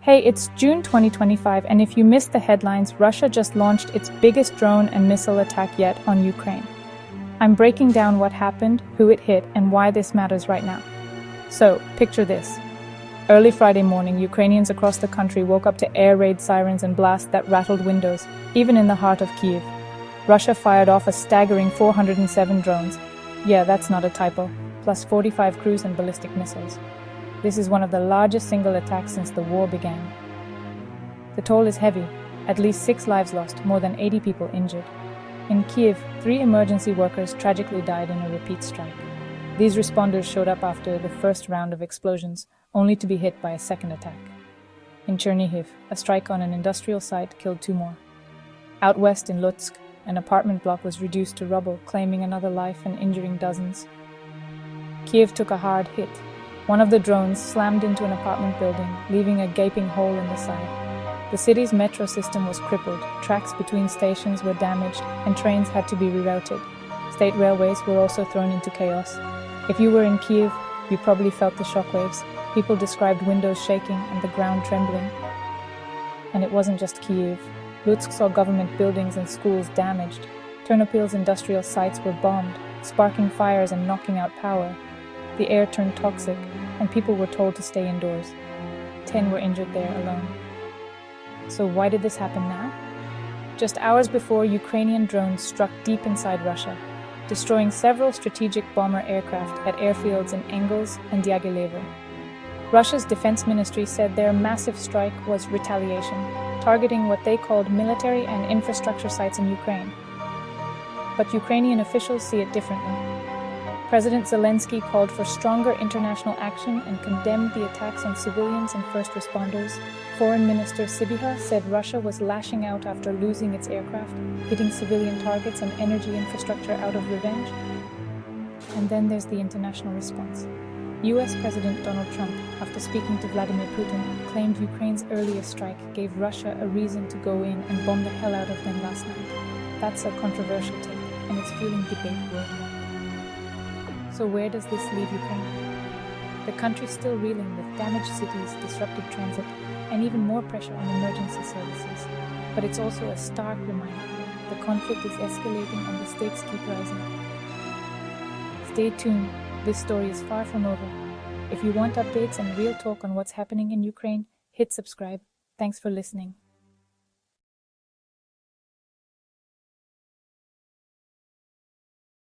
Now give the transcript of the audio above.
Hey, it's June 2025, and if you missed the headlines, Russia just launched its biggest drone and missile attack yet on Ukraine. I'm breaking down what happened, who it hit, and why this matters right now. So, picture this. Early Friday morning, Ukrainians across the country woke up to air raid sirens and blasts that rattled windows, even in the heart of Kyiv. Russia fired off a staggering 407 drones. Yeah, that's not a typo. Plus 45 cruise and ballistic missiles. This is one of the largest single attacks since the war began. The toll is heavy, at least 6 lives lost, more than 80 people injured. In Kyiv, 3 emergency workers tragically died in a repeat strike. These responders showed up after the first round of explosions, only to be hit by a second attack. In Chernihiv, a strike on an industrial site killed 2 more. Out west in Lutsk, an apartment block was reduced to rubble, claiming another life and injuring dozens. Kyiv took a hard hit. One of the drones slammed into an apartment building, leaving a gaping hole in the side. The city's metro system was crippled, tracks between stations were damaged, and trains had to be rerouted. State railways were also thrown into chaos. If you were in Kyiv, you probably felt the shockwaves. People described windows shaking and the ground trembling. And it wasn't just Kyiv. Lutsk saw government buildings and schools damaged. Ternopil's industrial sites were bombed, sparking fires and knocking out power. The air turned toxic, and people were told to stay indoors. 10 were injured there alone. So why did this happen now? Just hours before, Ukrainian drones struck deep inside Russia, destroying several strategic bomber aircraft at airfields in Engels and Diaghilevo. Russia's defense ministry said their massive strike was retaliation, targeting what they called military and infrastructure sites in Ukraine. But Ukrainian officials see it differently. President Zelensky called for stronger international action and condemned the attacks on civilians and first responders. Foreign Minister Sybiha said Russia was lashing out after losing its aircraft, hitting civilian targets and energy infrastructure out of revenge. And then there's the international response. US President Donald Trump, after speaking to Vladimir Putin, claimed Ukraine's earlier strike gave Russia a reason to go in and bomb the hell out of them last night. That's a controversial take, and it's fueling debate worldwide. So where does this leave Ukraine? The country's still reeling with damaged cities, disrupted transit, and even more pressure on emergency services. But it's also a stark reminder. The conflict is escalating and the stakes keep rising. Stay tuned. This story is far from over. If you want updates and real talk on what's happening in Ukraine, hit subscribe. Thanks for listening.